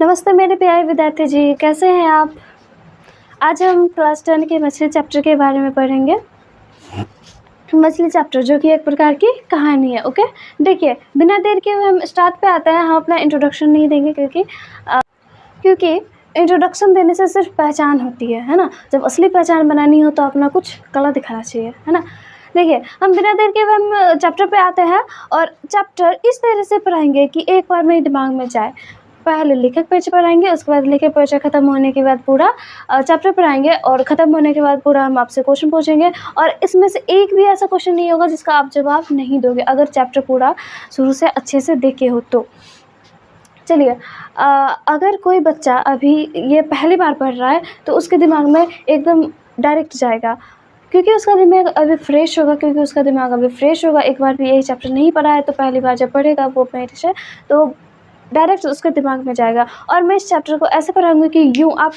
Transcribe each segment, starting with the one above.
नमस्ते मेरे प्यारे विद्यार्थी जी, कैसे हैं आप। आज हम क्लास 10 के मछली चैप्टर के बारे में पढ़ेंगे। मछली चैप्टर जो कि एक प्रकार की कहानी है। ओके, देखिए बिना देर के हम स्टार्ट पे आते हैं। हम अपना इंट्रोडक्शन नहीं देंगे क्योंकि इंट्रोडक्शन देने से सिर्फ पहचान होती है ना। जब असली पहचान बनानी हो तो अपना कुछ कला दिखाना चाहिए, है ना। देखिए हम बिना देर के हम चैप्टर पे आते हैं और चैप्टर इस तरह से पढ़ाएंगे कि एक बार मेरे दिमाग में जाए। पहले लेखक परिचय पढ़ाएंगे, उसके बाद लेखक परिचय खत्म होने के बाद पूरा चैप्टर पढ़ाएंगे और ख़त्म होने के बाद पूरा हम आपसे क्वेश्चन पूछेंगे और इसमें से एक भी ऐसा क्वेश्चन नहीं होगा जिसका आप जवाब नहीं दोगे, अगर चैप्टर पूरा शुरू से अच्छे से देखे हो तो। चलिए, अगर कोई बच्चा अभी ये पहली बार पढ़ रहा है तो उसके दिमाग में एकदम डायरेक्ट जाएगा क्योंकि उसका दिमाग अभी फ्रेश होगा। एक बार भी यही चैप्टर नहीं पढ़ा है तो पहली बार जब पढ़ेगा वो मेरे तो डायरेक्ट उसके दिमाग में जाएगा। और मैं इस चैप्टर को ऐसे पढ़ाऊँगी कि आप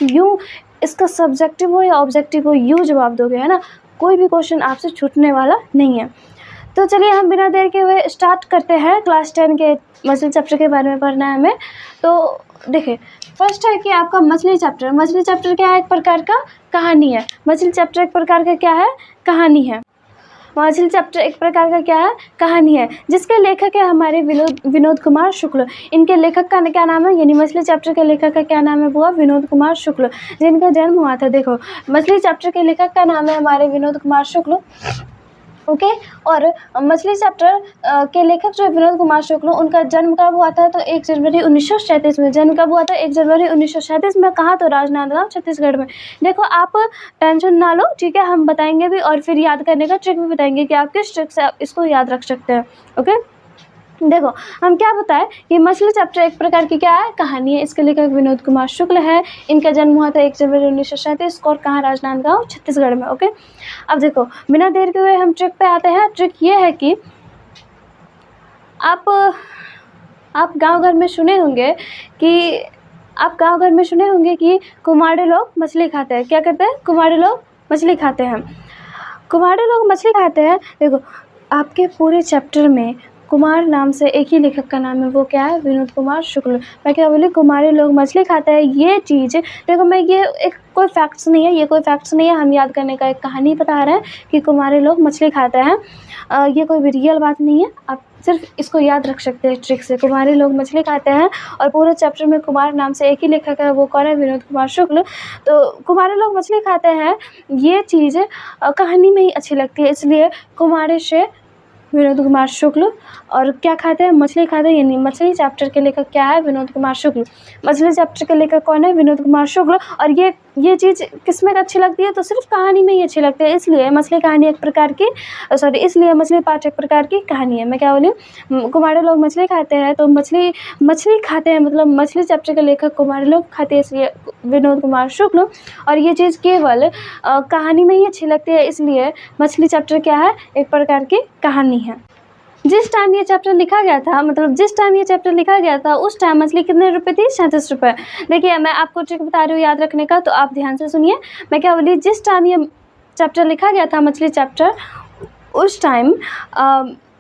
इसका सब्जेक्टिव हो या ऑब्जेक्टिव हो यूँ जवाब दोगे, है ना। कोई भी क्वेश्चन आपसे छूटने वाला नहीं है। तो चलिए हम बिना देर के हुए स्टार्ट करते हैं। क्लास 10 के मछली चैप्टर के बारे में पढ़ना है हमें। तो देखिए, फर्स्ट है कि आपका मछली चैप्टर क्या है, एक प्रकार का कहानी है। मछली चैप्टर एक प्रकार का क्या है, कहानी है। मछली चैप्टर एक प्रकार का क्या है, कहानी है, जिसके लेखक है हमारे विनोद कुमार शुक्ल। इनके लेखक का क्या नाम है, यानी मछली चैप्टर के लेखक का क्या नाम है, वो विनोद कुमार शुक्ल, जिनका जन्म हुआ था। देखो, मछली चैप्टर के लेखक का नाम है हमारे विनोद कुमार शुक्ल। ओके, और मछली चैप्टर के लेखक जो विनोद कुमार शुक्ल, उनका जन्म कब हुआ था, तो 1 जनवरी 1937 में। जन्म कब हुआ था, 1 जनवरी 1937 में। कहाँ, तो राजनांदगांव, छत्तीसगढ़ में। देखो आप टेंशन ना लो, ठीक है, हम बताएंगे भी और फिर याद करने का ट्रिक भी बताएंगे कि आप किस ट्रिक से आप इसको याद रख सकते हैं। ओके, देखो हम क्या बताएं कि मछली चैप्टर एक प्रकार की क्या है, कहानी है। इसके लेखक विनोद कुमार शुक्ल है। इनका जन्म हुआ था 1 जनवरी 1937 और कहाँ, राजनांदगांव, छत्तीसगढ़ में। ओके, अब देखो बिना देर के हुए हम ट्रिक पे आते हैं। ट्रिक ये है कि आप गांव घर में सुने होंगे कि कुम्हाड़े लोग मछली खाते हैं। क्या करते हैं, कुम्हाड़े लोग मछली खाते हैं। देखो आपके पूरे चैप्टर में कुमार नाम से एक ही लेखक का नाम है, वो क्या है, विनोद कुमार शुक्ल। मैं क्या बोली, कुम्हारे लोग मछली खाते हैं। ये चीज़ देखो, मैं ये कोई फैक्ट्स नहीं है, हम याद करने का एक कहानी बता रहे हैं कि कुम्हारे लोग मछली खाते हैं। ये कोई भी रियल बात नहीं है, आप सिर्फ इसको याद रख सकते हैं ट्रिक से। कुम्हारे लोग मछली खाते हैं और पूरे चैप्टर में कुमार नाम से एक ही लेखक है, वो कौन है, विनोद कुमार शुक्ल। तो कुम्हारे लोग मछली खाते हैं, ये चीज़ कहानी में ही अच्छी लगती है, इसलिए कुम्हारे से विनोद कुमार शुक्ल। और क्या खाते हैं, मछली खाते हैं, यानी मछली चैप्टर के लेखक क्या है, विनोद कुमार शुक्ल। मछली चैप्टर के लेखक कौन है, विनोद कुमार शुक्ल। और ये चीज़ किसमें अच्छी लगती है, तो सिर्फ कहानी में ही अच्छी लगती है, इसलिए मछली कहानी एक प्रकार की इसलिए मछली पाठ एक प्रकार की कहानी है। मैं क्या बोली, कुम्हारे लोग मछली खाते हैं तो मछली खाते हैं, मतलब मछली चैप्टर के लेखक कुम्हारे लोग खाते हैं, इसलिए विनोद कुमार शुक्ल। और ये चीज़ केवल कहानी में ही अच्छी लगती है, इसलिए मछली चैप्टर क्या है, एक प्रकार की कहानी है। जिस टाइम ये चैप्टर लिखा गया था उस टाइम मछली कितने रुपए थी, 37 रुपये। देखिए मैं आपको ट्रिक बता रही हूँ याद रखने का, तो आप ध्यान से सुनिए। मैं क्या बोली, जिस टाइम ये चैप्टर लिखा गया था, मछली चैप्टर, उस टाइम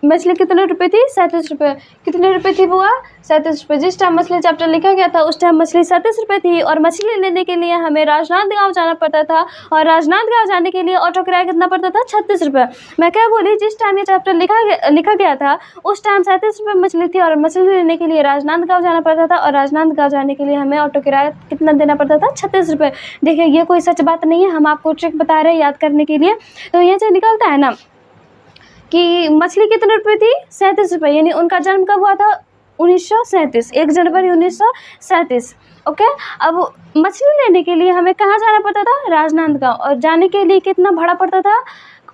मछली कितने रुपए थी, 37 रुपये। कितने रुपए थी बुआ, 37 रुपये। जिस टाइम मछली चैप्टर लिखा गया था उस टाइम मछली 37 रुपये थी और मछली लेने के लिए हमें राजनांदगांव जाना पड़ता था और राजनांदगांव जाने के लिए ऑटो किराया कितना पड़ता था, 36 रुपये। मैं क्या बोली, जिस टाइम ये चैप्टर लिखा गया था उस टाइम 37 रुपये मछली थी और मछली लेने के लिए राजनांदगांव जाना पड़ता था और राजनांदगांव जाने के लिए हमें ऑटो किराया कितना देना पड़ता था, 36 रुपये। देखिए ये कोई सच बात नहीं है, हम आपको ट्रिक बता रहे हैं याद करने के लिए। तो ये जो निकलता है ना कि मछली कितने रुपए थी, 37 रुपये, यानी उनका जन्म कब हुआ था, 1937, 1 जनवरी 1937। ओके, अब मछली लेने के लिए हमें कहाँ जाना पड़ता था, राजनांदगांव, और जाने के लिए कितना भाड़ा पड़ता था,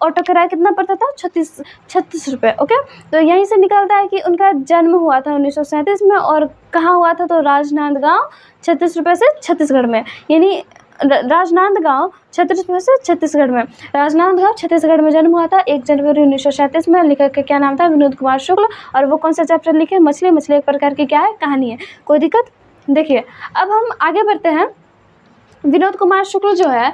ऑटो किराया कितना पड़ता था, 36 रुपये। ओके, तो यहीं से निकलता है कि उनका जन्म हुआ था 1937 में और कहाँ हुआ था, तो राजनांदगांव, 36 रुपये से छत्तीसगढ़ में, यानी राजनांदगांव 36 रुपये से छत्तीसगढ़ में। राजनांदगांव छत्तीसगढ़ में जन्म हुआ था 1 जनवरी 1937 में। लेखक का क्या नाम था, विनोद कुमार शुक्ल। और वो कौन सा चैप्टर लिखे, मछली एक प्रकार की क्या है, कहानी है। कोई दिक्कत, देखिए अब हम आगे बढ़ते हैं। विनोद कुमार शुक्ल जो है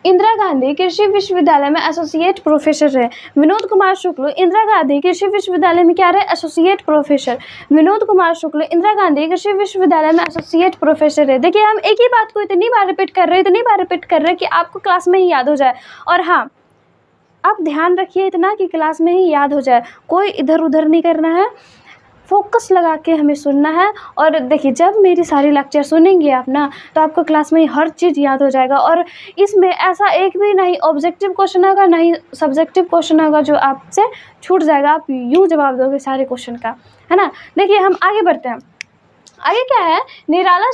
इंदिरा गांधी कृषि विश्वविद्यालय में एसोसिएट प्रोफेसर रहे। विनोद कुमार शुक्ल इंदिरा गांधी कृषि विश्वविद्यालय में क्या रहे? Associate professor. विनोद कुमार शुक्ल इंदिरा गांधी कृषि विश्वविद्यालय में एसोसिएट प्रोफेसर रहे। देखिए हम एक ही बात को इतनी बार रिपीट कर रहे हैं कि आपको क्लास में ही याद हो जाए। और हाँ, आप ध्यान रखिए इतना कि क्लास में ही याद हो जाए, कोई इधर उधर नहीं करना है, फोकस लगा के हमें सुनना है। और देखिए जब मेरी सारी लेक्चर सुनेंगे आप ना, तो आपको क्लास में हर चीज़ याद हो जाएगा। और इसमें ऐसा एक भी नहीं ऑब्जेक्टिव क्वेश्चन होगा, नहीं सब्जेक्टिव क्वेश्चन होगा जो आपसे छूट जाएगा। आप यूँ जवाब दोगे सारे क्वेश्चन का, है ना। देखिए हम आगे बढ़ते हैं। आगे क्या है? निराला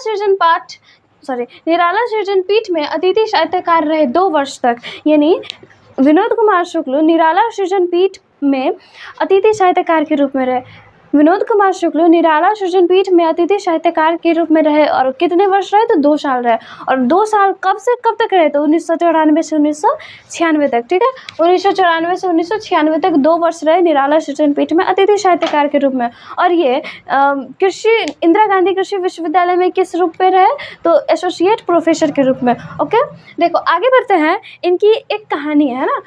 सृजन पीठ में अतिथि साहित्यकार रहे 2 वर्ष तक। यानी विनोद कुमार शुक्ल निराला सृजन पीठ में अतिथि साहित्यकार के रूप में रहे। विनोद कुमार शुक्ल निराला सृजन पीठ में अतिथि साहित्यकार के रूप में रहे। और कितने वर्ष रहे? तो 2 साल रहे। और 2 साल कब से कब तक रहे? तो 1994 से 1996 तक। ठीक है, 1994 से 1996 तक 2 वर्ष रहे निराला सृजन पीठ में अतिथि साहित्यकार के रूप में। और ये इंदिरा गांधी कृषि विश्वविद्यालय में किस रूप में रहे? तो एसोसिएट प्रोफेसर के रूप में। ओके, देखो आगे बढ़ते हैं। इनकी एक कहानी है ना,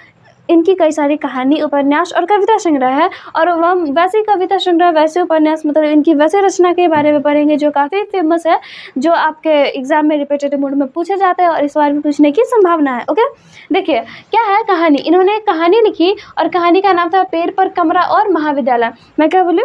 इनकी कई सारी कहानी, उपन्यास और कविता संग्रह है। और हम वैसे कविता संग्रह, वैसे उपन्यास, मतलब इनकी वैसे रचना के बारे में पढ़ेंगे जो काफ़ी फेमस है, जो आपके एग्जाम में रिपीटेटिव मोड में पूछे जाते हैं और इस बार में पूछने की संभावना है। ओके, देखिए क्या है कहानी। इन्होंने एक कहानी लिखी और कहानी का नाम था पेड़ पर कमरा और महाविद्यालय। मैं क्या बोली?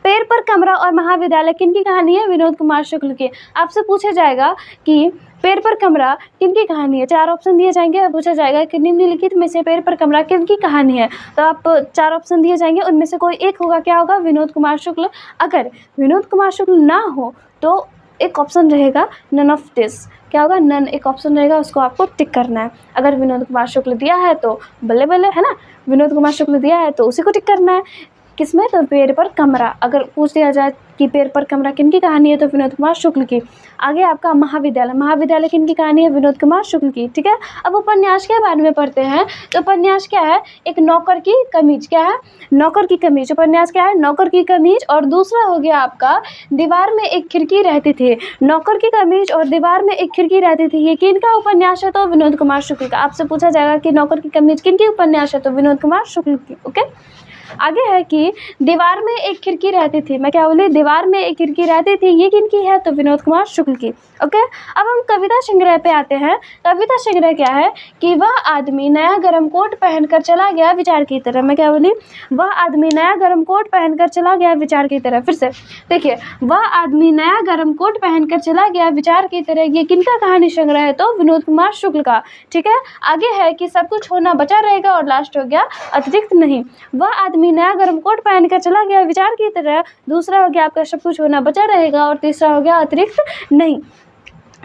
पेड़ पर कमरा और महाविद्यालय किनकी कहानी है? विनोद कुमार शुक्ल की। आपसे पूछा जाएगा कि पेड़ पर कमरा किनकी कहानी है? 4 ऑप्शन दिए जाएंगे और पूछा जाएगा कि निम्नलिखित में से पेड़ पर कमरा किनकी कहानी है। तो आप 4 ऑप्शन दिए जाएंगे, उनमें से कोई एक होगा। क्या होगा? विनोद कुमार शुक्ल। अगर विनोद कुमार शुक्ल ना हो तो एक ऑप्शन रहेगा नन ऑफ दिस। क्या होगा? नन एक ऑप्शन रहेगा, उसको आपको टिक करना है। अगर विनोद कुमार शुक्ल दिया है तो बल्ले बल्ले, है ना। विनोद कुमार शुक्ल दिया है तो उसी को टिक करना है। किसमें? तो पेड़ पर कमरा। अगर पूछ दिया जाए कि पेड़ पर कमरा किनकी कहानी है, तो विनोद कुमार शुक्ल की। आगे आपका महाविद्यालय किनकी कहानी है? विनोद कुमार शुक्ल की। ठीक है, अब उपन्यास के बारे में पढ़ते हैं। तो उपन्यास क्या है? एक नौकर की कमीज। क्या है? नौकर की कमीज। उपन्यास क्या है? नौकर की कमीज। और दूसरा हो गया आपका दीवार में एक खिड़की रहती थी। नौकर की कमीज और दीवार में एक खिड़की रहती थी, ये किनका उपन्यास है? तो विनोद कुमार शुक्ल का। आपसे पूछा जाएगा कि नौकर की कमीज किनकी उपन्यास है? तो विनोद कुमार शुक्ल की। ओके, आगे है कि दीवार में एक खिड़की रहती थी। मैं क्या बोली? दीवार में एक खिड़की रहती थी, ये किनकी है? तो विनोद कुमार शुक्ल की। ओके, अब हम कविता संग्रह पे आते हैं। कविता संग्रह क्या है? कि वह आदमी नया गर्म कोट पहनकर चला गया विचार की तरह। मैं क्या बोली? वह आदमी नया गर्म कोट पहनकर चला गया विचार की तरह। फिर से देखिए, वह आदमी नया गर्म कोट पहनकर चला गया विचार की तरह, ये किनका कहानी संग्रह है? तो विनोद कुमार शुक्ल का। ठीक है, आगे है कि सब कुछ होना बचा रहेगा और लास्ट हो गया अतिरिक्त नहीं। वह आदमी नया गर्म कोट पहनकर चला गया विचार की तरह, दूसरा हो गया आपका सब कुछ होना बचा रहेगा, और तीसरा हो गया अतिरिक्त नहीं।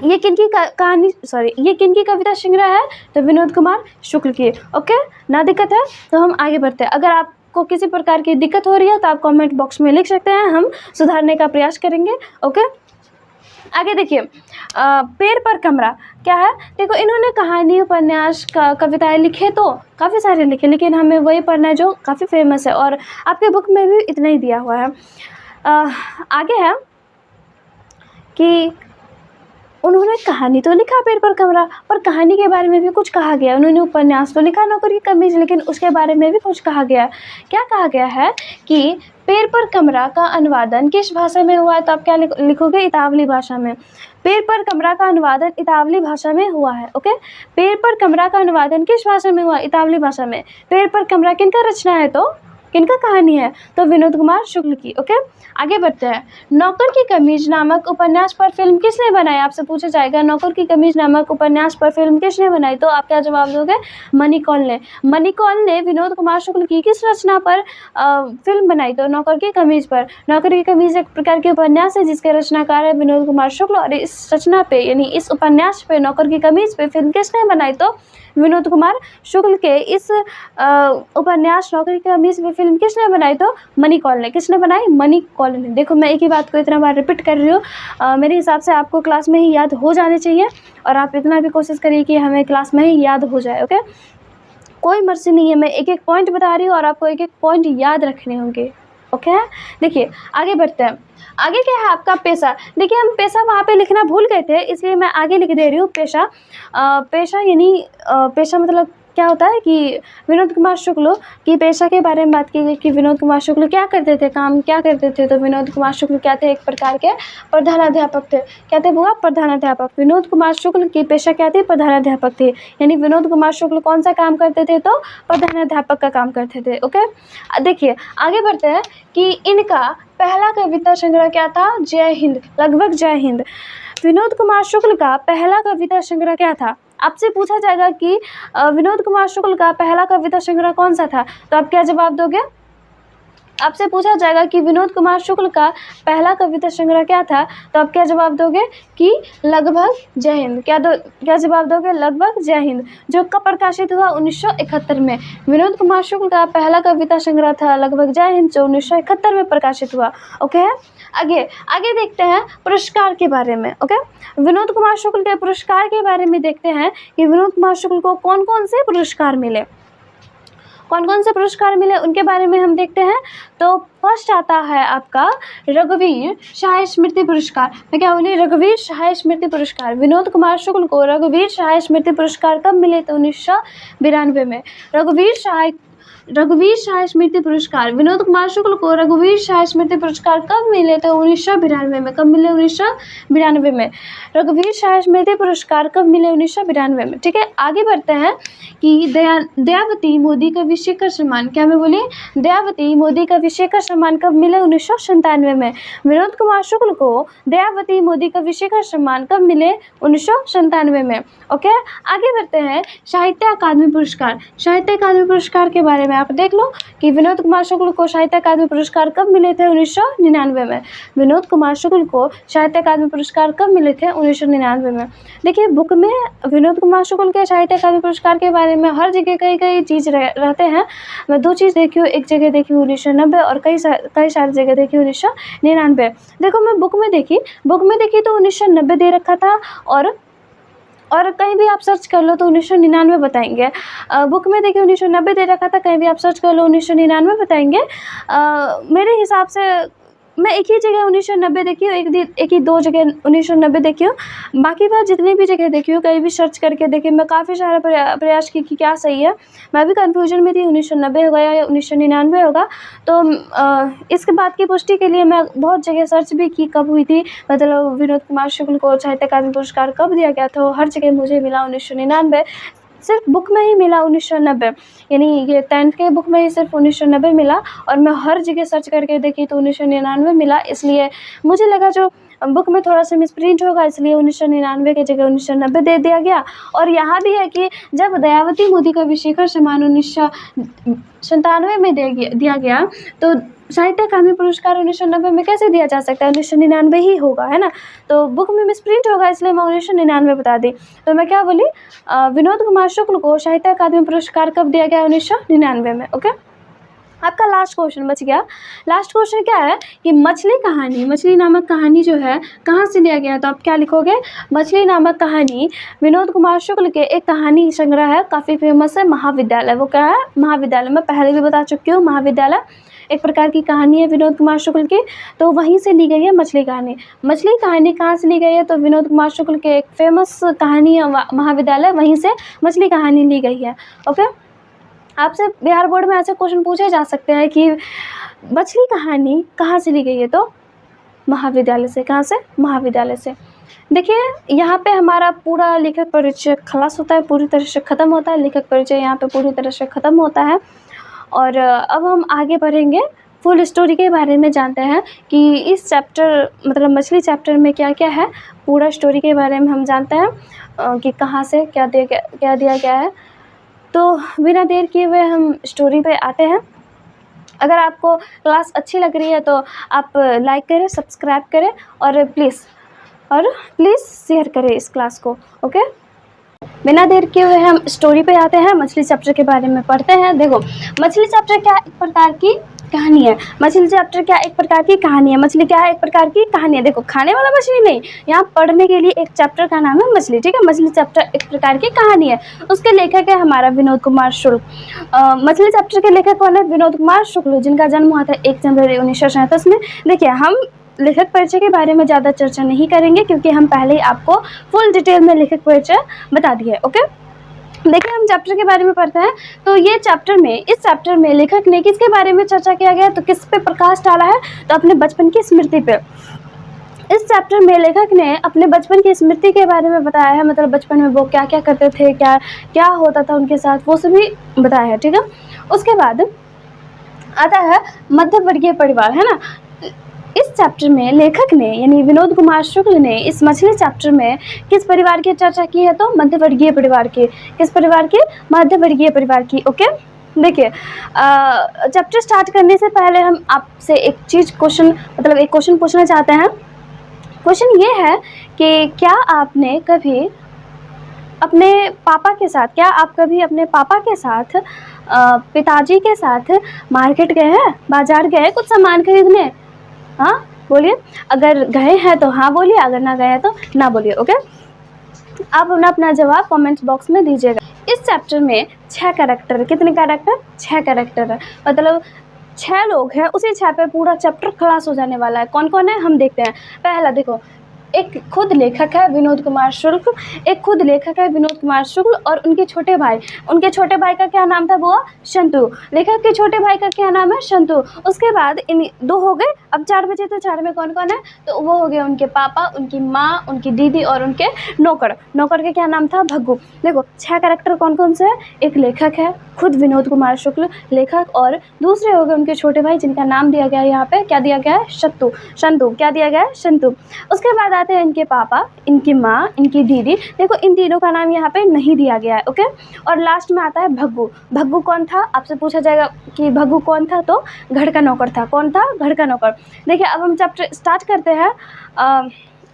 ये किनकी कहानी, ये किनकी कविता संग्रह है? तो विनोद कुमार शुक्ल की। ओके, ना दिक्कत है तो हम आगे बढ़ते हैं। अगर आपको किसी प्रकार की दिक्कत हो रही है तो आप कमेंट बॉक्स में लिख सकते हैं, हम सुधारने का प्रयास करेंगे। ओके, आगे देखिए, पेड़ पर कमरा क्या है? देखो इन्होंने कहानी, उपन्यास, कविताएं लिखे तो काफ़ी सारे लिखे, लेकिन हमें वही पढ़ना है जो काफ़ी फेमस है और आपके बुक में भी इतना ही दिया हुआ है। आगे है कि उन्होंने कहानी तो लिखा पेड़ पर कमरा, पर कहानी के बारे में भी कुछ कहा गया। उन्होंने उपन्यास तो लिखा नौकर की कमीज, लेकिन उसके बारे में भी कुछ कहा गया। क्या कहा गया है कि पेड़ पर कमरा का अनुवादन किस भाषा में हुआ है? तो आप क्या लिखोगे? इतावली भाषा में। पेड़ पर कमरा का अनुवादन इतावली भाषा में हुआ है। ओके, पेड़ पर कमरा का अनुवादन किस भाषा में हुआ? इतावली भाषा में। पेड़ पर कमरा किनका रचना है? तो किनका कहानी है? तो विनोद कुमार शुक्ल की। ओके, आगे बढ़ते हैं। नौकर की कमीज नामक उपन्यास पर फिल्म किसने बनाई? आपसे पूछा जाएगा नौकर की कमीज नामक उपन्यास पर फिल्म किसने बनाई? तो आप क्या जवाब दोगे? मनी कौल ने। मनी कौल ने विनोद कुमार शुक्ल की किस रचना पर फिल्म बनाई? तो नौकर की कमीज पर। नौकर की कमीज एक प्रकार के उपन्यास है जिसके रचनाकार है विनोद कुमार शुक्ल, और इस रचना पे यानी इस उपन्यास पे, नौकर की कमीज पे फिल्म किसने बनाई? तो विनोद कुमार शुक्ल के इस उपन्यास नौकर की कमीज पे फिल्म किसने बनाई? तो मनी कौल ने। किसने बनाई? मनी कौल ने। देखो मैं एक ही बात को इतना बार रिपीट कर रही हूँ, मेरे हिसाब से आपको क्लास में ही याद हो जाने चाहिए, और आप इतना भी कोशिश करिए कि हमें क्लास में ही याद हो जाए। ओके, कोई मर्जी नहीं है, मैं एक एक पॉइंट बता रही हूँ और आपको एक एक पॉइंट याद रखने होंगे। ओके। देखिए आगे बढ़ते हैं। आगे क्या है आपका पेशा। देखिए हम पेशा वहाँ पे लिखना भूल गए थे, इसलिए मैं आगे लिख दे रही हूँ पेशा। पेशा यानी पेशा मतलब क्या होता है कि विनोद कुमार शुक्ल की पेशा के बारे में बात की गई कि विनोद कुमार शुक्ल क्या करते थे, काम क्या करते थे। तो विनोद कुमार शुक्ल क्या थे, एक प्रकार के प्रधानाध्यापक थे। क्या थे बुआ, प्रधानाध्यापक। विनोद कुमार शुक्ल की पेशा क्या थी, प्रधानाध्यापक थे। यानी विनोद कुमार शुक्ल कौन सा काम करते थे, तो प्रधानाध्यापक का काम करते थे। ओके देखिए आगे बढ़ते हैं कि इनका पहला कविता संग्रह क्या था, जय हिंद, लगभग जय हिंद। विनोद कुमार शुक्ल का पहला कविता संग्रह क्या था। आपसे पूछा जाएगा कि विनोद कुमार शुक्ल का पहला कविता संग्रह कौन सा था, तो आप क्या जवाब दोगे। आपसे पूछा जाएगा कि विनोद कुमार शुक्ल का पहला कविता संग्रह क्या था, तो आप क्या जवाब दोगे कि लगभग जय हिंद। क्या जवाब दोगे, लगभग जय हिंद, जो कब प्रकाशित हुआ 1971 में। विनोद कुमार शुक्ल का पहला कविता संग्रह था लगभग जय हिंद, जो 1971 में प्रकाशित हुआ। ओके आगे देखते हैं पुरस्कार के बारे में। ओके विनोद कुमार शुक्ल के पुरस्कार के बारे में देखते हैं कि विनोद कुमार शुक्ल को कौन कौन से पुरस्कार मिले, कौन कौन से पुरस्कार मिले उनके बारे में हम देखते हैं। तो फर्स्ट आता है आपका रघुवीर सहाय स्मृति पुरस्कार। मैं क्या बोली, रघुवीर सहाय स्मृति पुरस्कार। विनोद कुमार शुक्ल को रघुवीर सहाय स्मृति पुरस्कार कब मिले, तो 1992 में। रघुवीर सहाय स्मृति पुरस्कार विनोद कुमार शुक्ल को रघुवीर सहाय स्मृति पुरस्कार कब मिले, तो 1992 में। कब मिले, 1992 में। रघुवीर सहाय स्मृति पुरस्कार कब मिले, 1992 में। ठीक है आगे बढ़ते हैं कि दयावती मोदी कवि शेखर सम्मान। क्या मैं बोली, दयावती मोदी कवि शेखर सम्मान कब मिले, 1997 में। विनोद कुमार शुक्ल को दयावती मोदी कवि शेखर सम्मान कब मिले, 1997 में। ओके आगे बढ़ते हैं साहित्य अकादमी पुरस्कार। साहित्य अकादमी पुरस्कार के बारे में आप देख लो कि विनोद कुमार शुक्ल को साहित्य अकादमी पुरस्कार कब मिले थे, 1999 में। विनोद कुमार शुक्ल को साहित्य अकादमी पुरस्कार कब मिले थे, 1999 में। देखिए बुक में विनोद कुमार शुक्ल के साहित्य अकादमी पुरस्कार के बारे में हर जगह कई चीज़ रहते हैं। मैं 2 चीज़ देखी हूँ, एक जगह देखी 1990 और कई सारी जगह देखी 1999। देखो मैं बुक में देखी तो 1990 दे रखा था, और कहीं भी आप सर्च कर लो तो 1999 बताएंगे। बुक में देखिए 1990 दे रखा था, कहीं भी आप सर्च कर लो 1999 बताएंगे। मेरे हिसाब से मैं एक ही जगह 1990 देखी हूँ, एक ही 2 जगह 1990 देखी हूँ। बाकी बार जितनी भी जगह देखी हूँ कहीं भी सर्च करके देखी, मैं काफ़ी सारा प्रयास की कि क्या सही है। मैं भी कन्फ्यूजन में थी 1990 होगा या 1999 होगा। तो इसके बात की पुष्टि के लिए मैं बहुत जगह सर्च भी की कब हुई थी, मतलब विनोद कुमार शुक्ल को साहित्य अकादमी पुरस्कार कब दिया गया था। हर जगह मुझे मिला 1999, सिर्फ बुक में ही मिला 1990, यानी ये 10th के बुक में ही सिर्फ 1990 मिला। और मैं हर जगह सर्च करके देखी तो 1999 मिला, इसलिए मुझे लगा जो बुक में थोड़ा सा मिसप्रिंट होगा, इसलिए 1999 की जगह 1990 दे दिया गया। और यहाँ भी है कि जब दयावती मोदी कवि शेखर सम्मान 1997 में दिया गया, तो साहित्य अकादमी पुरस्कार 1990 में कैसे दिया जा सकता है, 1999 ही होगा, है ना। तो बुक में मिसप्रिंट होगा, इसलिए मैं 1999 बता दी। तो मैं क्या बोली, विनोद कुमार शुक्ल को साहित्य अकादमी पुरस्कार कब दिया गया, 1999 में। ओके आपका लास्ट क्वेश्चन बच गया। लास्ट क्वेश्चन क्या है कि मछली नामक कहानी जो है कहाँ से लिया गया, तो आप क्या लिखोगे, मछली नामक कहानी विनोद कुमार शुक्ल के एक कहानी संग्रह है, काफ़ी फेमस है, महाविद्यालय। वो क्या है, महाविद्यालय। मैं पहले भी बता चुकी हूँ, महाविद्यालय एक प्रकार की कहानी है विनोद कुमार शुक्ल की, तो वहीं से ली गई है मछली कहानी। मछली कहानी कहाँ से ली गई है, तो विनोद कुमार शुक्ल के एक फेमस कहानी है महाविद्यालय, वहीं से मछली कहानी ली गई है। ओके आपसे बिहार बोर्ड में ऐसे क्वेश्चन पूछे जा सकते हैं कि मछली कहानी कहाँ से ली गई है, तो महाविद्यालय से। कहाँ से, महाविद्यालय से। देखिए यहाँ पे हमारा पूरा लेखक परिचय खलास होता है, पूरी तरह से ख़त्म होता है। लेखक परिचय यहाँ पे पूरी तरह से ख़त्म होता है। और अब हम आगे बढ़ेंगे, फुल स्टोरी के बारे में जानते हैं कि इस चैप्टर मतलब मछली चैप्टर में क्या क्या है। पूरा स्टोरी के बारे में हम जानते हैं कि कहाँ से क्या दिया गया है। तो बिना देर किए हुए हम स्टोरी पे आते हैं। अगर आपको क्लास अच्छी लग रही है तो आप लाइक करें, सब्सक्राइब करें और प्लीज़ शेयर करें इस क्लास को। ओके बिना देर किए हुए हम स्टोरी पे आते हैं, मछली चैप्टर के बारे में पढ़ते हैं। देखो मछली चैप्टर क्या एक प्रकार की कहानी है। मछली चैप्टर क्या एक प्रकार की कहानी है। मछली क्या है? एक प्रकार की कहानी है। देखो, खाने वाला मछली नहीं, यहाँ पढ़ने के लिए एक चैप्टर का नाम है मछली, ठीक है। मछली चैप्टर एक प्रकार की कहानी है। उसके लेखक है हमारा विनोद कुमार शुक्ल। मछली चैप्टर के लेखक कौन है? विनोद कुमार शुक्ल, जिनका जन्म हुआ था 1 जनवरी 1937 में। देखिए, हम लेखक परिचय के बारे में ज़्यादा चर्चा नहीं करेंगे, क्योंकि हम पहले ही आपको फुल डिटेल में लेखक परिचय बता दिए, ओके। देखिए, हम चैप्टर के बारे में पढ़ते हैं। तो ये चैप्टर में, इस चैप्टर में लेखक ने किसके बारे में चर्चा किया गया? तो किस पे प्रकाश डाला है? तो अपने बचपन की स्मृति पे। इस चैप्टर में लेखक ने अपने बचपन की स्मृति के बारे में बताया है, मतलब बचपन में वो क्या क्या करते थे, क्या क्या होता था उनके साथ, वो सभी बताया है, ठीक है। उसके बाद आता है मध्य वर्गीय परिवार, है ना। इस चैप्टर में लेखक ने यानी विनोद कुमार शुक्ल ने इस मछली चैप्टर में किस परिवार की चर्चा की है? तो मध्य वर्गीय परिवार की। किस परिवार की? मध्य वर्गीय परिवार की, ओके। देखिए, चैप्टर स्टार्ट करने से पहले हम आपसे एक क्वेश्चन पूछना चाहते हैं। क्वेश्चन ये है कि क्या आप कभी अपने पापा के साथ पिताजी के साथ मार्केट गए हैं, बाजार गए कुछ सामान खरीदने? हाँ, बोलिए। अगर गए हैं तो हाँ बोलिए, अगर ना गए हैं तो ना बोलिए, ओके। आप अपना जवाब कमेंट बॉक्स में दीजिएगा। इस चैप्टर में 6 कैरेक्टर, कितने कैरेक्टर? 6 कैरेक्टर है, मतलब 6 लोग हैं। उसी 6 पे पूरा चैप्टर खलास हो जाने वाला है। कौन कौन है हम देखते हैं। पहला देखो, एक खुद लेखक है विनोद कुमार शुक्ल, और उनके छोटे भाई का क्या नाम था? वो शंतु। लेखक के छोटे भाई का क्या नाम है? शंतु। उसके बाद इन 2 हो गए, अब 4 बचे, तो 4 में कौन कौन है? तो वो हो गए उनके पापा, उनकी माँ, उनकी दीदी और उनके नौकर का क्या नाम था? भग्गू। देखो, 6 कैरेक्टर कौन कौन से है? एक लेखक है खुद विनोद कुमार शुक्ल, लेखक, और दूसरे हो गए उनके छोटे भाई, जिनका नाम दिया गया है यहाँ पे, क्या दिया गया है? शंतु। क्या दिया गया है? शंतु। उसके बाद आते हैं इनके पापा, इनकी माँ, इनकी दीदी। देखो, इन तीनों का नाम यहाँ पे नहीं दिया गया है, ओके। और लास्ट में आता है भग्गू। भग्गू कौन था? आपसे पूछा जाएगा कि भग्गू कौन था, तो घर का नौकर था। कौन था? घर का नौकर। देखिए, अब हम चैप्टर स्टार्ट करते हैं।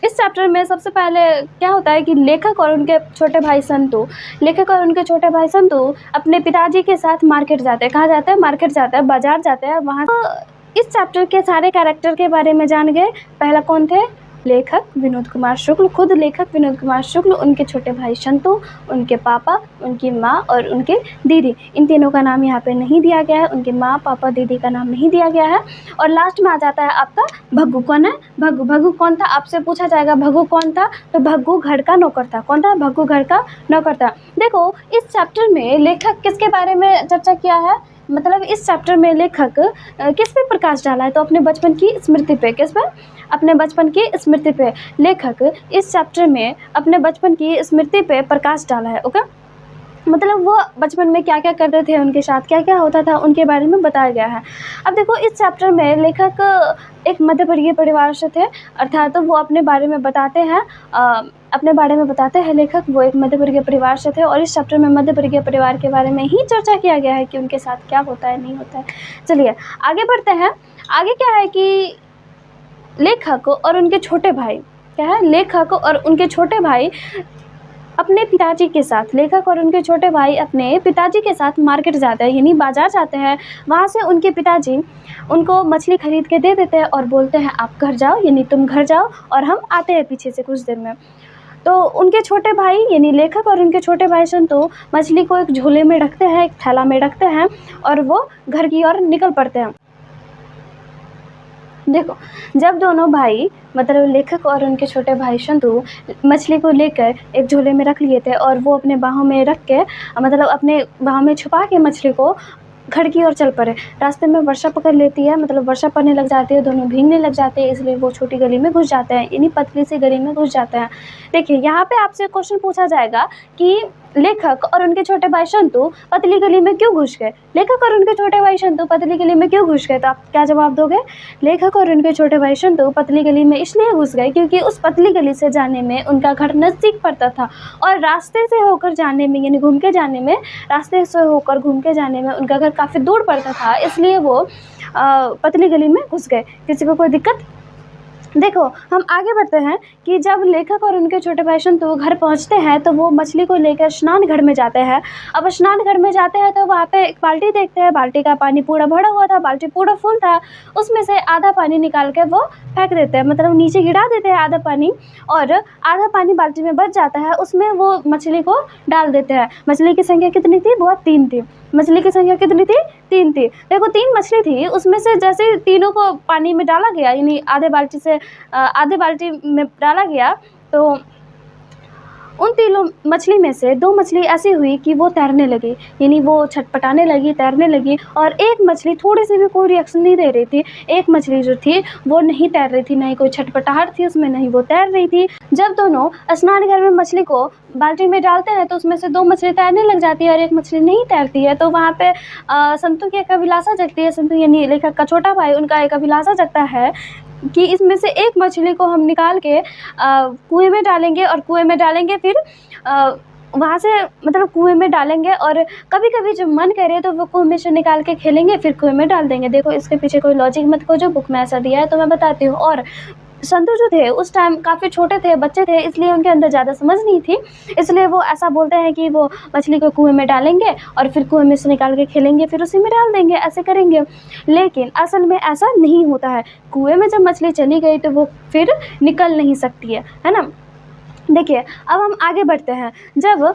इस चैप्टर में सबसे पहले क्या होता है कि लेखक और उनके छोटे भाई संतु अपने पिताजी के साथ मार्केट जाते हैं। कहाँ जाते हैं? मार्केट जाते हैं, बाजार जाते हैं। वहाँ इस चैप्टर के सारे कैरेक्टर के बारे में जान गए। पहला कौन थे? लेखक विनोद कुमार शुक्ल, खुद लेखक विनोद कुमार शुक्ल, उनके छोटे भाई शंतु, उनके पापा, उनकी माँ और उनके दीदी। इन तीनों का नाम यहाँ पे नहीं दिया गया है, उनके माँ, पापा, दीदी का नाम नहीं दिया गया है। और लास्ट में आ जाता है आपका भग्गू। कौन है? भग्गू कौन था? आपसे पूछा जाएगा भग्गू कौन था, तो भग्गू घर का नौकर था। कौन था? भग्गू घर का नौकर था। देखो, इस चैप्टर में लेखक किसके बारे में चर्चा किया है, मतलब इस चैप्टर में लेखक किस पे प्रकाश डाला है? तो अपने बचपन की स्मृति पे। किस पे? अपने बचपन की स्मृति पे। लेखक इस चैप्टर में अपने बचपन की स्मृति पे प्रकाश डाला है, ओके। मतलब वो बचपन में क्या क्या करते थे, उनके साथ क्या क्या होता था, उनके बारे में बताया गया है। अब देखो, इस चैप्टर में लेखक एक मध्यवर्गीय परिवार से थे, अर्थात तो वो अपने बारे में बताते हैं लेखक, वो एक मध्यवर्गीय परिवार से थे। और इस चैप्टर में मध्यवर्गीय परिवार के बारे में ही चर्चा किया गया है कि उनके साथ क्या होता है, नहीं होता है। चलिए आगे बढ़ते हैं। आगे क्या है कि लेखक और उनके छोटे भाई, क्या है? लेखक और उनके छोटे भाई अपने पिताजी के साथ, लेखक और उनके छोटे भाई अपने पिताजी के साथ मार्केट जाते हैं, यानी बाजार जाते हैं। वहाँ से उनके पिताजी उनको मछली खरीद के दे देते हैं और बोलते हैं आप घर जाओ, यानी तुम घर जाओ और हम आते हैं पीछे से कुछ देर में। तो उनके छोटे भाई यानी लेखक और उनके छोटे भाई संतु मछली को एक झोले में रखते हैं, एक थैला में रखते हैं और वो घर की ओर निकल पड़ते हैं। देखो, जब दोनों भाई मतलब लेखक और उनके छोटे भाई शंतु मछली को लेकर एक झोले में रख लिए थे और वो अपने बाहों में रख के, मतलब अपने बाहों में छुपा के मछली को घर की ओर चल पड़े। रास्ते में वर्षा पकड़ लेती है, मतलब वर्षा पड़ने लग जाती है, दोनों भीगने लग जाते हैं, इसलिए वो छोटी गली में घुस जाते हैं, यानी पतली सी गली में घुस जाते हैं। देखिए, यहाँ पे आपसे क्वेश्चन पूछा जाएगा कि लेखक और उनके छोटे भाई शंतु पतली गली में क्यों घुस गए? लेखक और उनके छोटे भाई शंतु पतली गली में क्यों घुस गए? तो आप क्या जवाब दोगे? लेखक और उनके छोटे भाई शंतु पतली गली में इसलिए घुस गए क्योंकि उस पतली गली से जाने में उनका घर नज़दीक पड़ता था और रास्ते से होकर जाने में, यानी घूम के जाने में, रास्ते से होकर घूम के जाने में उनका घर काफ़ी दूर पड़ता था, इसलिए वो पतली गली में घुस गए। किसी को कोई दिक्कत? देखो, हम आगे बढ़ते हैं कि जब लेखक और उनके छोटे भाई शंतु घर पहुंचते हैं तो वो मछली को लेकर स्नान घर में जाते हैं। अब स्नान घर में जाते हैं तो वहाँ पे एक बाल्टी देखते हैं, बाल्टी का पानी पूरा भरा हुआ था, बाल्टी पूरा फुल था। उसमें से आधा पानी निकाल के वो फेंक देते हैं, मतलब नीचे गिरा देते हैं आधा पानी, और आधा पानी बाल्टी में बच जाता है। उसमें वो मछली को डाल देते हैं। मछली की संख्या कितनी थी? वो 3 थी। मछली की संख्या कितनी थी? 3 थी। देखो 3 मछली थी, उसमें से जैसे तीनों को पानी में डाला गया, यानी आधे बाल्टी में डाला गया, तो उन तीनों मछली में से 2 मछली ऐसी हुई कि वो तैरने लगी, यानी वो छटपटाने लगी, तैरने लगी। और एक मछली थोड़ी सी भी कोई रिएक्शन नहीं दे रही थी। एक मछली जो थी वो नहीं तैर रही थी, ना ही कोई छटपटाहट थी उसमें, नहीं वो तैर रही थी। जब दोनों स्नान घर में मछली को बाल्टी में डालते हैं तो उसमें से 2 मछली तैरने लग जाती है और एक मछली नहीं तैरती है। तो वहाँ पे संतु की एक अभिलाषा जगती है। संतु यानी लेखक का छोटा भाई, उनका एक अभिलाषा जगता है कि इसमें से एक मछली को हम निकाल के कुएं में डालेंगे, और कुएं में डालेंगे फिर वहाँ से, मतलब कुएं में डालेंगे, और कभी कभी जब मन करे तो वो कुएं में से निकाल के खेलेंगे, फिर कुएं में डाल देंगे। देखो इसके पीछे कोई लॉजिक मत खोजो, बुक में ऐसा दिया है तो मैं बताती हूँ। और संतु जो थे उस टाइम काफ़ी छोटे थे, बच्चे थे, इसलिए उनके अंदर ज़्यादा समझ नहीं थी, इसलिए वो ऐसा बोलते हैं कि वो मछली को कुएं में डालेंगे और फिर कुएं में से निकाल के खेलेंगे, फिर उसी में डाल देंगे, ऐसे करेंगे। लेकिन असल में ऐसा नहीं होता है। कुएं में जब मछली चली गई तो वो फिर निकल नहीं सकती है ना। देखिए, अब हम आगे बढ़ते हैं। जब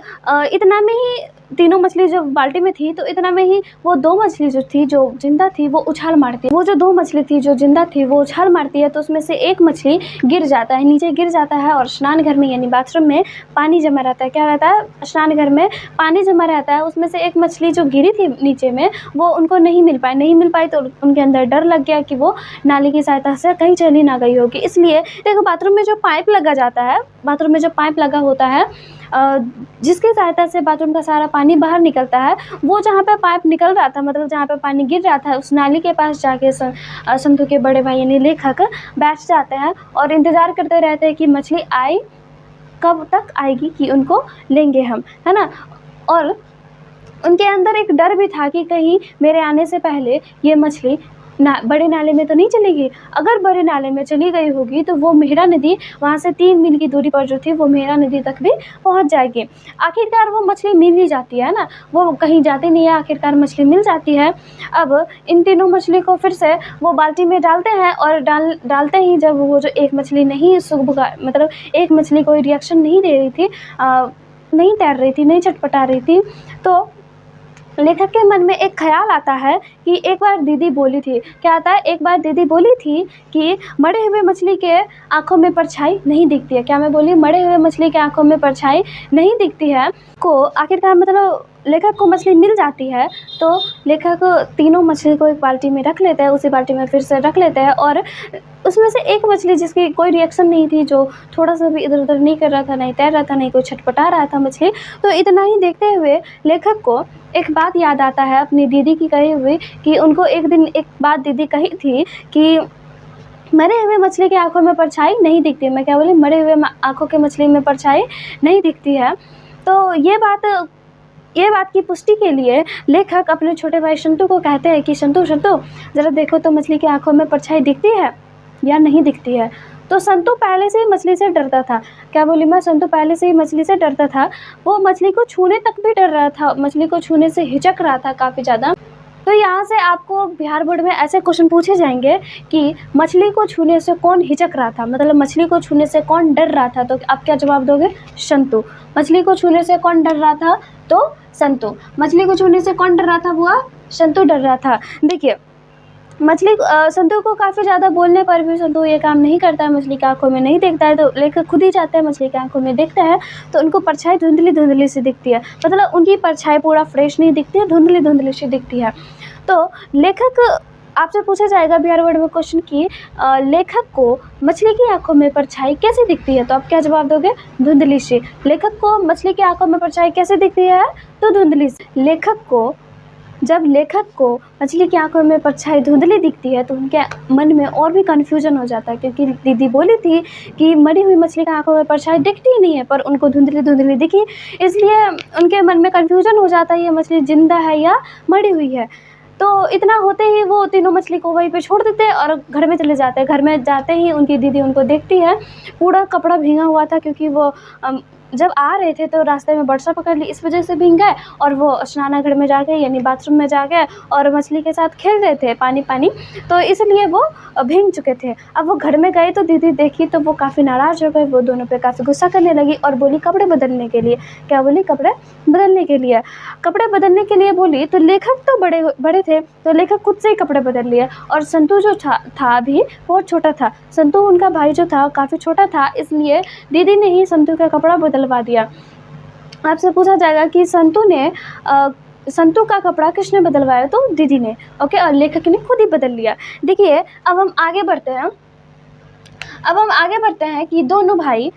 इतना में ही तीनों मछली जब बाल्टी में थी तो इतना में ही वो 2 मछली जो थी जो जिंदा थी वो उछाल मारती है। वो जो 2 मछली थी जो जिंदा थी वो उछाल मारती है, तो उसमें से एक मछली गिर जाता है, नीचे गिर जाता है, और स्नान घर में यानी बाथरूम में पानी जमा रहता है। क्या रहता है? स्नान घर में पानी जमा रहता है। उसमें से एक मछली जो गिरी थी नीचे में वो उनको नहीं मिल पाई, तो उनके अंदर डर लग गया कि वो नाली की सहायता से कहीं चली ना गई होगी। इसलिए देखो, बाथरूम में जो पाइप लगा जाता है, बाथरूम में जो पाइप लगा होता है, जिसकी सहायता से बाथरूम का सारा पानी बाहर निकलता है, वो जहाँ पे पाइप निकल रहा था, मतलब जहाँ पे पानी गिर रहा था, उस नाली के पास जाके संतु के बड़े भाई यानी लेखक बैठ जाते हैं और इंतज़ार करते रहते हैं कि मछली आए, कब तक आएगी कि उनको लेंगे हम, है ना। और उनके अंदर एक डर भी था कि कहीं मेरे आने से पहले ये मछली बड़े नाले में तो नहीं चलेगी। अगर बड़े नाले में चली गई होगी तो वो मेहरा नदी वहाँ से 3 मील की दूरी पर जो थी वो मेहरा नदी तक भी पहुँच जाएगी। आखिरकार वो मछली मिल ही जाती है ना, वो कहीं जाती नहीं है, आखिरकार मछली मिल जाती है। अब इन तीनों मछली को फिर से वो बाल्टी में डालते हैं, और डालते ही जब वो जो एक मछली नहीं मतलब एक मछली कोई रिएक्शन नहीं दे रही थी, नहीं तैर रही थी, नहीं छटपटा रही थी, तो लेखक के मन में एक ख्याल आता है कि एक बार दीदी बोली थी, क्या आता है, एक बार दीदी बोली थी कि मरे हुए मछली के आंखों में परछाई नहीं दिखती है। क्या मैं बोली? मरे हुए मछली के आंखों में परछाई नहीं दिखती है। को आखिरकार मतलब लेखक को मछली मिल जाती है, तो लेखक तीनों मछली को एक बाल्टी में रख लेते हैं, उसी बाल्टी में फिर से रख लेते हैं, और उसमें से एक मछली जिसकी कोई रिएक्शन नहीं थी, जो थोड़ा सा भी इधर उधर नहीं कर रहा था, नहीं तैर रहा था, नहीं कोई छटपटा रहा था मछली, तो इतना ही देखते हुए लेखक को एक बात याद आता है अपनी दीदी की कही हुई, कि उनको एक दिन एक बात दीदी कही थी कि मरे हुए मछली की आंखों में परछाई नहीं दिखती है। मैं क्या बोली? मरे हुए आंखों के मछली में परछाई नहीं दिखती है। तो ये बात की पुष्टि के लिए लेखक अपने छोटे भाई शंतु को कहते हैं कि शंतु ज़रा देखो तो मछली की आंखों में परछाई दिखती है या नहीं दिखती है। तो संतु पहले से ही मछली से डरता था। क्या बोली मैं? संतु पहले से ही मछली से डरता था। वो मछली को छूने तक भी डर रहा था, मछली को छूने से हिचक रहा था काफ़ी ज़्यादा। तो यहाँ से आपको बिहार बोर्ड में ऐसे क्वेश्चन पूछे जाएंगे कि मछली को छूने से कौन हिचक रहा था, मतलब मछली को छूने से कौन डर रहा था, तो आप क्या जवाब दोगे? शंतु। मछली को छूने से कौन डर रहा था? तो संतु। मछली को छूने से कौन डर रहा था? वो संतु डर रहा था। देखिए, मछली संतु को काफ़ी ज़्यादा बोलने पर भी संतु ये काम नहीं करता है, मछली की आंखों में नहीं देखता है, तो लेखक खुद ही जाते हैं मछली की आंखों में देखते हैं, तो उनको परछाई धुंधली सी दिखती है, मतलब उनकी परछाई पूरा फ्रेश नहीं दिखती है, धुंधली सी दिखती है। तो लेखक आपसे पूछा जाएगा बिहार बोर्ड में क्वेश्चन की लेखक को मछली की आंखों में परछाई कैसे दिखती है, तो आप क्या जवाब दोगे? धुंधली सी। लेखक को मछली की आंखों में परछाई कैसे दिखती है? तो धुंधली सी। जब लेखक को मछली की आंखों में परछाई धुंधली दिखती है तो उनके मन में और भी कन्फ्यूजन हो जाता है, क्योंकि दीदी बोली थी कि मरी हुई मछली की आंखों में परछाई दिखती ही नहीं है, पर उनको धुंधली दिखी, इसलिए उनके मन में कन्फ्यूजन हो जाता है ये मछली जिंदा है या मरी हुई है। तो इतना होते ही वो तीनों मछली को वहीं पे छोड़ देते हैं और घर में चले जाते हैं। घर में जाते ही उनकी दीदी उनको देखती है, पूरा कपड़ा भीगा हुआ था क्योंकि वो जब आ रहे थे तो रास्ते में वर्षा पकड़ ली, इस वजह से भीग गए और वो स्नानागार में जा गए यानी बाथरूम में जा गए और मछली के साथ खेल रहे थे पानी तो इसलिए वो भीग चुके थे। अब वो घर में गए तो दीदी देखी तो वो काफ़ी नाराज़ हो गए, वो दोनों पे काफ़ी गुस्सा करने लगी और बोली कपड़े बदलने के लिए। क्या बोली? कपड़े बदलने के लिए। कपड़े बदलने के लिए बोली तो लेखक तो बड़े बड़े थे तो लेखक खुद से ही कपड़े बदल लिए और संतू जो था अभी बहुत छोटा था। संतू उनका भाई जो था काफ़ी छोटा था, इसलिए दीदी ने ही संतू का कपड़ा बदलवा दिया। आपसे पूछा जाएगा कि संतू का कपड़ा किसने बदलवाया? तो दीदी ने। ओके, और लेखक ने खुद ही बदल लिया। देखिए अब हम आगे बढ़ते हैं कि दोनों भाई,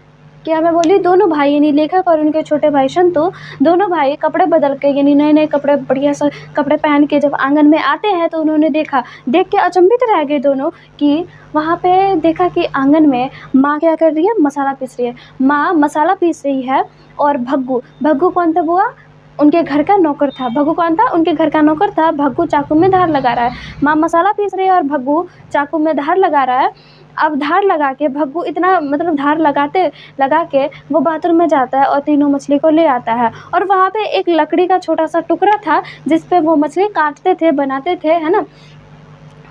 क्या मैं बोली, दोनों भाई यानी लेखक और उनके छोटे भाई संतू, दोनों भाई कपड़े बदल के यानी नए कपड़े बढ़िया सा कपड़े पहन के जब आंगन में आते हैं तो उन्होंने देख के अचंभित रह गए दोनों कि वहाँ पे देखा कि आंगन में माँ क्या कर रही है? मसाला पीस रही है। माँ मसाला पीस रही है और भग्गू कौन था बुआ? उनके घर का नौकर था। भग्गू कौन था? उनके घर का नौकर था। भग्गू चाकू में धार लगा रहा है। माँ मसाला पीस रही है और भग्गू चाकू में धार लगा रहा है। अब धार लगा के भग्गू इतना धार लगा के वो बाथरूम में जाता है और तीनों मछली को ले आता है और वहाँ पे एक लकड़ी का छोटा सा टुकड़ा था जिस पे वो मछली काटते थे, बनाते थे, है ना।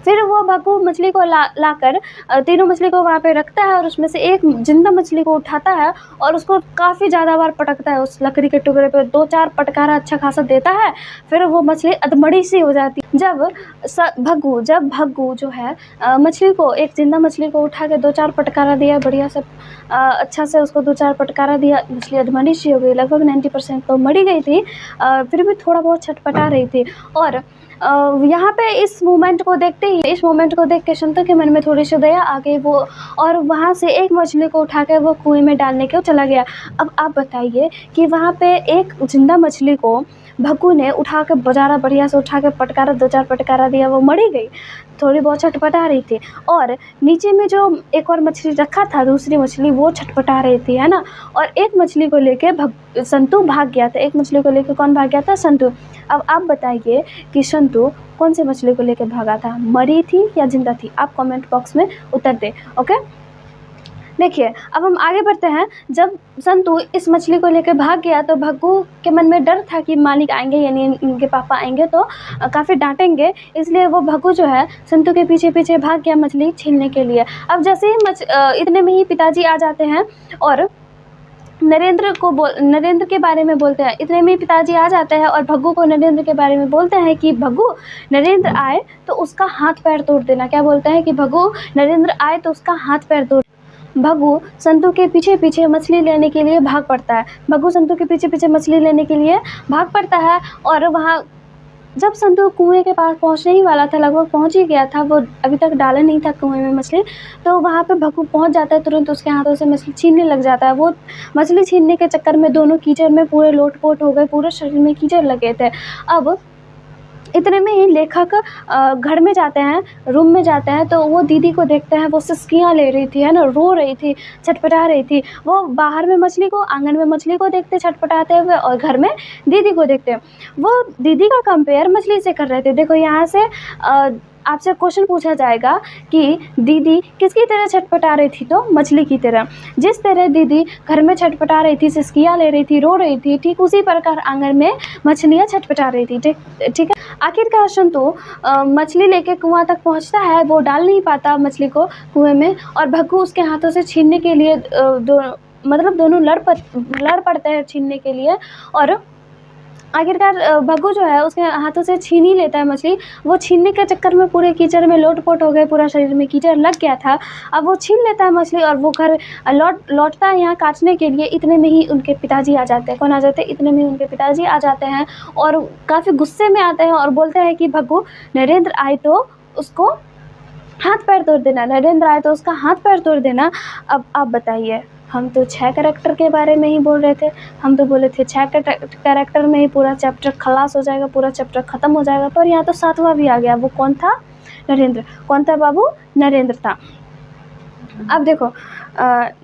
फिर वो भग्गू मछली को लाकर तीनों मछली को वहाँ पे रखता है और उसमें से एक जिंदा मछली को उठाता है और उसको काफ़ी ज़्यादा बार पटकता है। उस लकड़ी के टुकड़े पे 2-4 पटकारा अच्छा खासा देता है। फिर वो मछली अधमड़ी सी हो जाती है। जब भग्गू जो है मछली को, एक जिंदा मछली को उठा के 2-4 पटकारा दिया, बढ़िया से अच्छा से उसको 2-4 पटकारा दिया, मछली अधमड़ी सी हो गई, लगभग 90% तो मरी गई थी, फिर भी थोड़ा बहुत छटपटा रही थी। और यहाँ पे इस मोमेंट को देख के संतू के मन में थोड़ी सी दया आ गई, वो और वहाँ से एक मछली को उठा के वो कुएं में डालने के चला गया। अब आप बताइए कि वहाँ पे एक जिंदा मछली को भग्गू ने उठा के बाजारा बढ़िया से उठा के पटकारा, 2-4 पटकारा दिया, वो मरी गई, थोड़ी बहुत छटपटा रही थी। और नीचे में जो एक और मछली रखा था, दूसरी मछली, वो छटपटा रही थी, है ना। और एक मछली को लेके संतू भाग गया था। एक मछली को लेके कौन भाग गया था? संतू। अब आप बताइए कि संतू कौन सी मछली को लेके भागा था? मरी थी या जिंदा थी? आप कमेंट बॉक्स में उत्तर दें। ओके, देखिए अब हम आगे बढ़ते हैं। जब संतू इस मछली को लेकर भाग गया तो भग्गू के मन में डर था कि मालिक आएंगे यानी इनके पापा आएंगे तो काफ़ी डांटेंगे, इसलिए वो भग्गू जो है संतू के पीछे पीछे भाग गया मछली छीनने के लिए। अब जैसे ही इतने में ही पिताजी आ जाते हैं और नरेंद्र के बारे में बोलते हैं। इतने में पिताजी आ जाते हैं और भग्गू को नरेंद्र के बारे में बोलते हैं कि भग्गू, नरेंद्र आए तो उसका हाथ पैर तोड़ देना। क्या बोलते हैं? कि भग्गू, नरेंद्र आए तो उसका हाथ पैर तोड़। भग्गू संतू के पीछे पीछे मछली लेने के लिए भाग पड़ता है। भग्गू संतू के पीछे पीछे मछली लेने के लिए भाग पड़ता है और वहाँ जब संतू कुएं के पास पहुँचने ही वाला था, लगभग पहुँच ही गया था, वो अभी तक डाला नहीं था कुएं में मछली, तो वहाँ पे भग्गू पहुँच जाता है, तुरंत उसके हाथों से मछली छीनने लग जाता है। वो मछली छीनने के चक्कर में दोनों कीचड़ में पूरे लोटपोट हो गए, पूरे शरीर में कीचड़ लगे थे। अब इतने में ही लेखक घर में जाते हैं, रूम में जाते हैं, तो वो दीदी को देखते हैं, वो सिसकियाँ ले रही थी, है ना, रो रही थी, छटपटा रही थी। वो बाहर में मछली को, आंगन में मछली को देखते छटपटाते हुए और घर में दीदी को देखते। वो दीदी का कंपेयर मछली से कर रहे थे। देखो यहाँ से आपसे क्वेश्चन पूछा जाएगा कि दीदी किसकी तरह छटपटा रही थी? तो मछली की तरह। जिस तरह दीदी घर में छटपटा रही थी, सिसकियाँ ले रही थी, रो रही थी, ठीक उसी प्रकार आंगन में मछलियाँ छटपटा रही थी। ठीक है। आखिरकार संतू मछली लेके कुआं तक पहुंचता है, वो डाल नहीं पाता मछली को कुएं में और भग्गू उसके हाथों से छीनने के लिए दोनों लड़ पड़ते हैं छीनने के लिए और आखिरकार भग्गू जो है उसके हाथों से छीन ही लेता है मछली। वो छीनने के चक्कर में पूरे कीचड़ में लोटपोट हो गए, पूरा शरीर में कीचड़ लग गया था। अब वो छीन लेता है मछली और वो घर लौटता है यहाँ काटने के लिए। इतने में ही उनके पिताजी आ जाते हैं। कौन आ जाते हैं? इतने में ही उनके पिताजी आ जाते हैं और काफ़ी गुस्से में आते हैं और बोलते हैं कि भग्गू, नरेंद्र आए तो उसको हाथ पैर तोड़ देना, नरेंद्र आए तो उसका हाथ पैर तोड़ देना। अब आप बताइए, हम तो 6 कैरेक्टर के बारे में ही बोल रहे थे। हम तो बोले थे 6 कैरेक्टर में ही पूरा चैप्टर खलास हो जाएगा, पूरा चैप्टर ख़त्म हो जाएगा, पर यहाँ तो 7वां भी आ गया। वो कौन था? नरेंद्र। कौन था बाबू? नरेंद्र था। अब देखो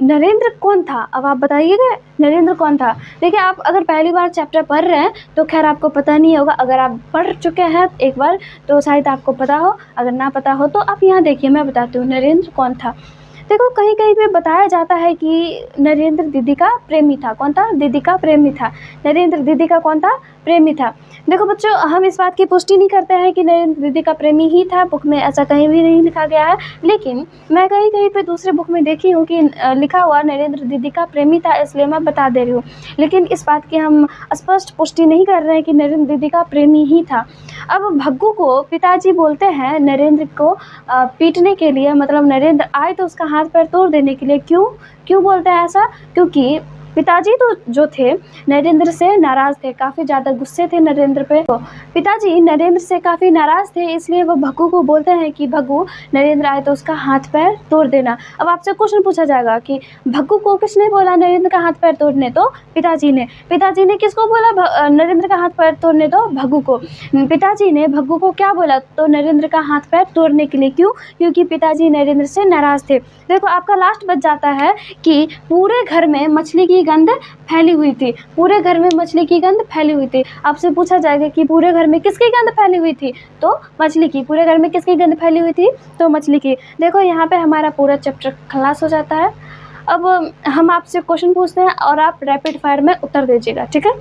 नरेंद्र कौन था, अब आप बताइएगा नरेंद्र कौन था। देखिए, आप अगर पहली बार चैप्टर पढ़ रहे हैं तो खैर आपको पता नहीं होगा, अगर आप पढ़ चुके हैं एक बार तो शायद आपको पता हो, अगर ना पता हो तो आप यहाँ देखिए, मैं बताती हूँ नरेंद्र कौन था। देखो, कहीं कहीं पे बताया जाता है कि नरेंद्र दीदी का प्रेमी था। कौन था? दीदी का प्रेमी था। नरेंद्र दीदी का कौन था? प्रेमी था। देखो बच्चों, हम इस बात की पुष्टि नहीं करते हैं कि नरेंद्र दीदी का प्रेमी ही था, बुक में ऐसा कहीं भी नहीं लिखा गया है, लेकिन मैं कहीं कहीं पे दूसरे बुक में देखी हूँ कि लिखा हुआ नरेंद्र दीदी का प्रेमी था, इसलिए मैं बता दे रही हूँ। लेकिन इस बात की हम स्पष्ट पुष्टि नहीं कर रहे हैं कि नरेंद्र दीदी का प्रेमी ही था। अब भग्गू को पिताजी बोलते हैं नरेंद्र को पीटने के लिए, मतलब नरेंद्र आए तो उसका हाथ पैर तोड़ देने के लिए। क्यों बोलते हैं ऐसा? क्योंकि पिताजी तो जो थे नरेंद्र से नाराज़ थे, काफ़ी ज़्यादा गुस्से थे नरेंद्र पे। तो पिताजी नरेंद्र से काफ़ी नाराज़ थे, इसलिए वो भग्गू को बोलते हैं कि भग्गू नरेंद्र आए तो उसका हाथ पैर तोड़ देना। अब आपसे क्वेश्चन पूछा जाएगा कि भग्गू को किसने बोला नरेंद्र का हाथ पैर तोड़ने? तो पिताजी ने। पिताजी ने किसको बोला नरेंद्र का हाथ पैर तोड़ने? तो भग्गू को। पिताजी ने भग्गू को क्या बोला? तो नरेंद्र का हाथ पैर तोड़ने के लिए। क्यों? क्योंकि पिताजी नरेंद्र से नाराज़ थे। देखो, आपका लास्ट बच जाता है कि पूरे घर में मछली की गंध फैली हुई थी। पूरे घर में मछली की गंध फैली हुई थी। आपसे पूछा जाएगा कि पूरे घर में किसकी गंध फैली हुई थी? तो मछली की। पूरे घर में किसकी गंध फैली हुई थी? तो मछली की। देखो, यहाँ पे हमारा पूरा चैप्टर खलास हो जाता है। अब हम आपसे क्वेश्चन पूछते हैं और आप रैपिड फायर में उत्तर दीजिएगा, ठीक है?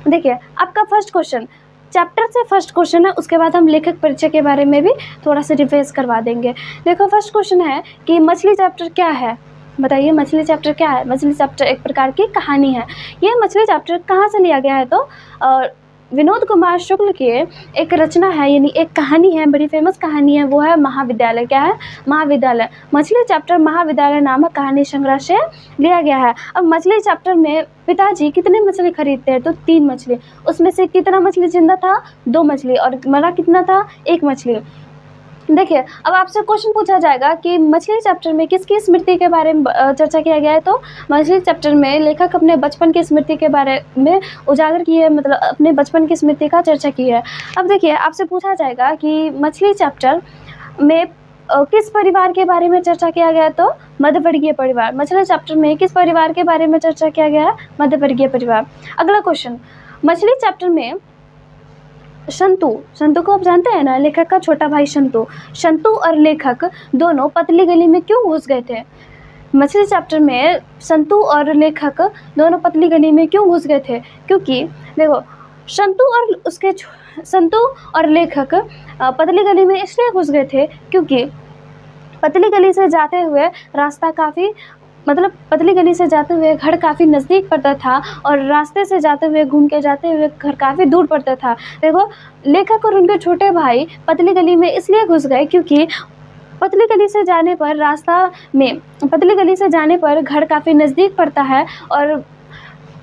देखिए, आपका फर्स्ट क्वेश्चन चैप्टर से फर्स्ट क्वेश्चन है, उसके बाद हम लेखक परिचय के बारे में भी थोड़ा सा रिवाइज करवा देंगे। देखो, फर्स्ट क्वेश्चन है कि मछली चैप्टर क्या है? बताइए, मछली चैप्टर क्या है? मछली चैप्टर एक प्रकार की कहानी है। ये मछली चैप्टर कहाँ से लिया गया है? तो विनोद कुमार शुक्ल के एक रचना है, यानी एक कहानी है, बड़ी फेमस कहानी है, वो है महाविद्यालय। क्या है? महाविद्यालय। मछली चैप्टर महाविद्यालय नामक कहानी संग्रह से लिया गया है। अब मछली चैप्टर में पिताजी कितने मछली खरीदते हैं? तो 3 मछली। उसमें से कितना मछली जिंदा था? 2 मछली। और मरा कितना था? 1 मछली। देखिए, अब आपसे क्वेश्चन पूछा जाएगा कि मछली चैप्टर में किसकी स्मृति के बारे में चर्चा किया गया है? तो मछली चैप्टर में लेखक अपने बचपन की स्मृति के बारे में उजागर की है, मतलब अपने बचपन की स्मृति का चर्चा की है। अब देखिए, आपसे पूछा जाएगा कि मछली चैप्टर में किस परिवार के बारे में चर्चा किया गया है? तो मध्यवर्गीय परिवार। मछली चैप्टर में किस परिवार के बारे में चर्चा किया गया है? मध्यवर्गीय परिवार। अगला क्वेश्चन, मछली चैप्टर में संतू को आप जानते हैं ना, लेखक का छोटा भाई संतू और लेखक दोनों पतली गली में क्यों घुस गए थे? मछली चैप्टर में संतू और लेखक दोनों पतली गली में क्यों घुस गए थे? क्योंकि देखो, संतू और लेखक पतली गली में इसलिए घुस गए थे क्योंकि पतली गली से जाते हुए रास्ता काफ़ी, मतलब पतली गली से जाते हुए घर काफ़ी नज़दीक पड़ता था और रास्ते से जाते हुए घूम के जाते हुए घर काफ़ी दूर पड़ता था। देखो, लेखक और उनके छोटे भाई पतली गली में इसलिए घुस गए क्योंकि पतली गली से जाने पर घर काफ़ी नज़दीक पड़ता है और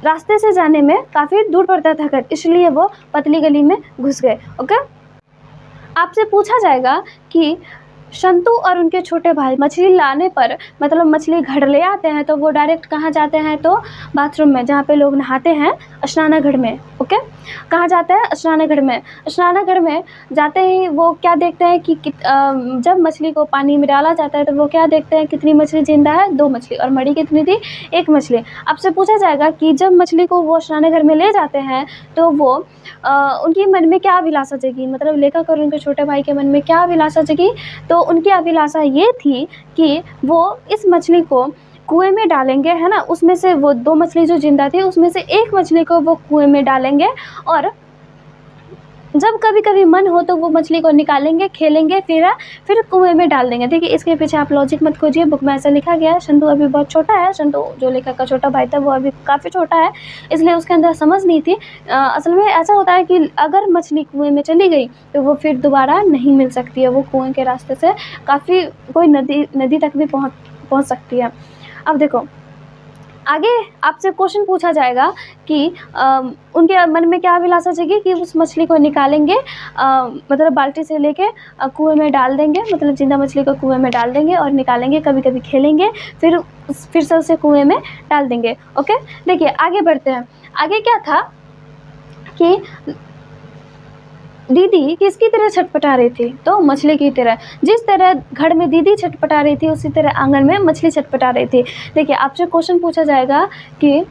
रास्ते से जाने में काफ़ी दूर पड़ता था घर, इसलिए वो पतली गली में घुस गए। ओके, आपसे पूछा जाएगा कि संतू और उनके छोटे भाई मछली लाने पर, मतलब मछली घर ले आते हैं तो वो डायरेक्ट कहाँ जाते हैं? तो बाथरूम में, जहाँ पे लोग नहाते हैं, स्नानागार में। ओके, कहाँ जाते हैं? स्नानागार में। स्नानागार में जाते ही वो क्या देखते हैं कि जब मछली को पानी में डाला जाता है तो वो क्या देखते हैं? कितनी मछली जिंदा है? 2 मछली। और मरी कितनी थी? 1 मछली। आपसे पूछा जाएगा कि जब मछली को वो स्नानागार में ले जाते हैं तो वो उनकी मन में क्या अभिलाषा जगी? मतलब लेखक और उनके छोटे भाई के मन में क्या अभिलाषा जगी? तो उनकी अभिलाषा ये थी कि वो इस मछली को कुएं में डालेंगे, है ना। उसमें से वो 2 मछली जो जिंदा थी उसमें से 1 मछली को वो कुएं में डालेंगे और जब कभी कभी मन हो तो वो मछली को निकालेंगे, खेलेंगे, फिर कुएं में डाल देंगे। देखिए, इसके पीछे आप लॉजिक मत खोजिए, बुक में ऐसा लिखा गया है। संतू अभी बहुत छोटा है, संतू जो लेखक का छोटा भाई था वो अभी काफ़ी छोटा है, इसलिए उसके अंदर समझ नहीं थी। असल में ऐसा होता है कि अगर मछली कुएं में चली गई तो वो फिर दोबारा नहीं मिल सकती है, वो कुएं के रास्ते से काफ़ी कोई नदी तक भी पहुँच सकती है। अब देखो, आगे आपसे क्वेश्चन पूछा जाएगा कि उनके मन में क्या अभिलाषा जगी कि उस मछली को निकालेंगे, मतलब बाल्टी से लेके कुएं में डाल देंगे, मतलब जिंदा मछली को कुएं में डाल देंगे और निकालेंगे, कभी कभी खेलेंगे, फिर से उसे कुएं में डाल देंगे। ओके, देखिए आगे बढ़ते हैं। आगे क्या था कि दीदी किसकी तरह छटपटा रही थी? तो मछली की तरह। जिस तरह घर में दीदी छटपटा रही थी उसी तरह आंगन में मछली छटपटा रही थी। देखिए आपसे क्वेश्चन पूछा जाएगा कि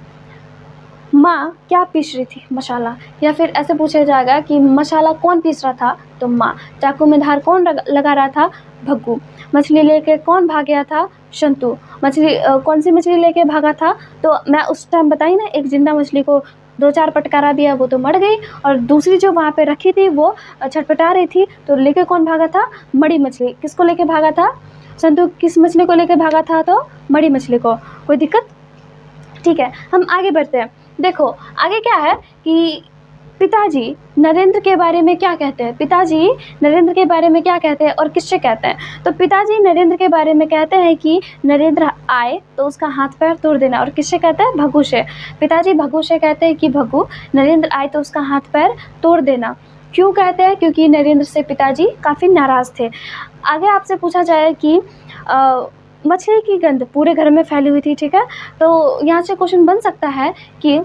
माँ क्या पीस रही थी? मसाला। या फिर ऐसे पूछा जाएगा कि मसाला कौन पीस रहा था? तो माँ। चाकू में धार कौन लगा रहा था? भग्गू। मछली लेके कौन भाग गया था? संतू। मछली कौन सी मछली लेके भागा था? तो मैं उस टाइम बताई ना, एक जिंदा मछली को 2-4 पटकारा दिया, वो तो मर गई, और दूसरी जो वहाँ पे रखी थी वो छटपटा रही थी, तो लेके कौन भागा था? मड़ी मछली। किसको लेके भागा था? संतू किस मछली को लेके भागा था? तो मड़ी मछली को। कोई दिक्कत? ठीक है, हम आगे बढ़ते हैं। देखो आगे क्या है कि पिताजी नरेंद्र के बारे में क्या कहते हैं? पिताजी नरेंद्र के बारे में क्या कहते हैं और किससे कहते हैं? तो पिताजी नरेंद्र के बारे में कहते हैं कि नरेंद्र आए तो उसका हाथ पैर तोड़ देना। और किससे कहते हैं? भग्गू से। पिताजी भग्गू से कहते हैं कि भग्गू नरेंद्र आए तो उसका हाथ पैर तोड़ देना। क्यों कहते हैं? क्योंकि नरेंद्र से पिताजी काफ़ी नाराज़ थे। आगे आपसे पूछा जाए कि मछली की गंध पूरे घर में फैली हुई थी, ठीक है? तो यहाँ से क्वेश्चन बन सकता है कि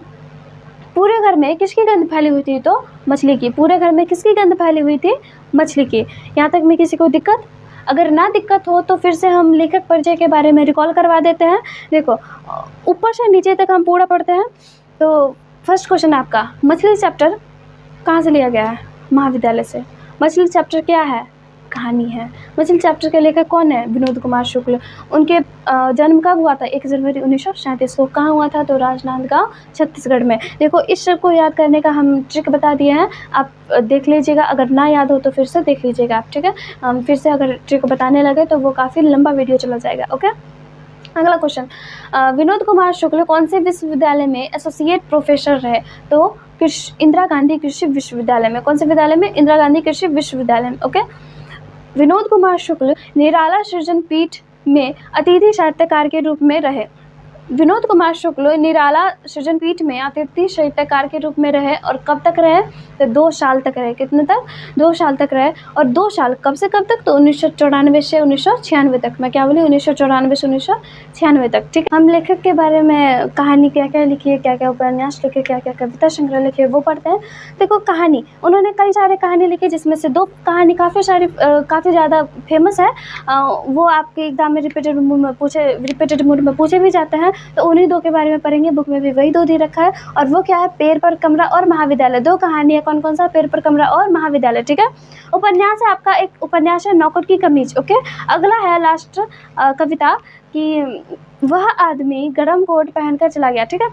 पूरे घर में किसकी गंध फैली हुई थी? तो मछली की। पूरे घर में किसकी गंध फैली हुई थी? मछली की। यहाँ तक में किसी को दिक्कत? अगर ना दिक्कत हो तो फिर से हम लेखक परिचय के बारे में रिकॉल करवा देते हैं। देखो ऊपर से नीचे तक हम पूरा पढ़ते हैं। तो फर्स्ट क्वेश्चन आपका, मछली चैप्टर कहाँ से लिया गया है? महाविद्यालय से। मछली चैप्टर क्या है? कहानी है। मछली चैप्टर के लेखक कौन है? विनोद कुमार शुक्ल। उनके जन्म कब हुआ था? 1 जनवरी 1937 को। कहाँ हुआ था? तो राजनांदगांव छत्तीसगढ़ में। देखो इस ट्रिक को याद करने का हम ट्रिक बता दिए हैं, आप देख लीजिएगा। अगर ना याद हो तो फिर से देख लीजिएगा आप, ठीक है? हम फिर से अगर ट्रिक बताने लगे तो वो काफ़ी लंबा वीडियो चला जाएगा। ओके, अगला क्वेश्चन, विनोद कुमार शुक्ल कौन से विश्वविद्यालय में एसोसिएट प्रोफेसर रहे? तो इंदिरा गांधी कृषि विश्वविद्यालय में। कौन से विद्यालय में? इंदिरा गांधी कृषि विश्वविद्यालय में। ओके, विनोद कुमार शुक्ल निराला सृजन पीठ में अतिथि साहित्यकार के रूप में रहे। विनोद कुमार शुक्ल निराला सृजन पीठ में अतिथि साहित्यकार के रूप में रहे। और कब तक रहे? तो 2 साल तक रहे। कितने तक? 2 साल तक रहे। और 2 साल कब से कब तक? तो 1994 से 1996 तक। मैं क्या बोली? 1994 से 1996 तक, ठीक है? हम लेखक के बारे में कहानी क्या क्या लिखी है, क्या क्या उपन्यास लिखे, क्या क्या कविता संग्रह लिखे, वो पढ़ते हैं। देखो कहानी, उन्होंने कई सारे कहानी लिखी, जिसमें से 2 कहानी काफ़ी ज़्यादा फेमस है। वो आपके एग्जाम में रिपीटेड मोड में पूछे भी जाते हैं। तो उन्हीं 2 के बारे में पढ़ेंगे। बुक में भी वही 2 दे रखा है। और वो क्या है? पैर पर कमरा और महाविद्यालय। 2 कहानियाँ। कौन कौन सा? पैर पर कमरा और महाविद्यालय, ठीक है? उपन्यास है आपका, एक उपन्यास है नौकर की कमीज। ओके, अगला है लास्ट कविता कि वह आदमी गर्म कोट पहनकर चला गया, ठीक है?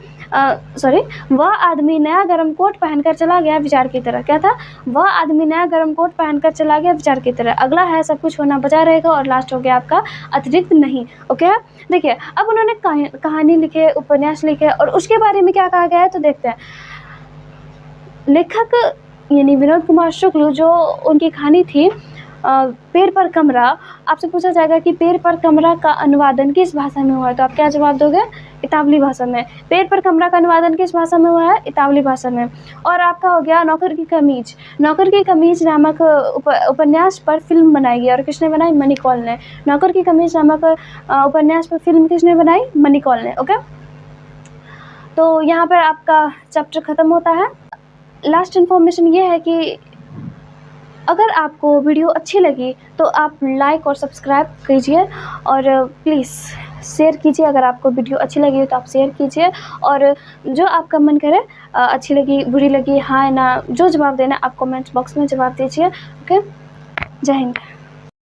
वह आदमी नया गर्म कोट पहनकर चला गया विचार की तरह। क्या था? वह आदमी नया गर्म कोट पहनकर चला गया विचार की तरह। अगला है सब कुछ होना बचा रहेगा। और लास्ट हो गया आपका अतिरिक्त नहीं। ओके, देखिए अब उन्होंने कहानी लिखे, उपन्यास लिखे, और उसके बारे में क्या कहा गया है तो देखते हैं। लेखक यानी विनोद कुमार शुक्ल, जो उनकी कहानी थी पैर पर कमरा, आपसे पूछा जाएगा कि पैर पर कमरा का अनुवादन किस भाषा में हुआ है? तो आप क्या जवाब दोगे? इतावली भाषा में। पैर पर कमरा का अनुवादन किस भाषा में हुआ है? इतावली भाषा में। और आपका हो गया नौकर की कमीज। नौकर की कमीज नामक उपन्यास पर फिल्म बनाई गई। और किसने बनाई? मनी कौल ने। नौकर की कमीज नामक उपन्यास पर फिल्म किसने बनाई? मनी कौल ने। ओके, तो यहाँ पर आपका चैप्टर ख़त्म होता है। लास्ट इन्फॉर्मेशन ये है कि अगर आपको वीडियो अच्छी लगी तो आप लाइक और सब्सक्राइब कीजिए। और प्लीज़ शेयर कीजिए। अगर आपको वीडियो अच्छी लगी हो तो आप शेयर कीजिए। और जो आपका मन करे, अच्छी लगी, बुरी लगी, हाँ ना, जो जवाब देना आप कमेंट बॉक्स में जवाब दीजिए। ओके, जय हिंद।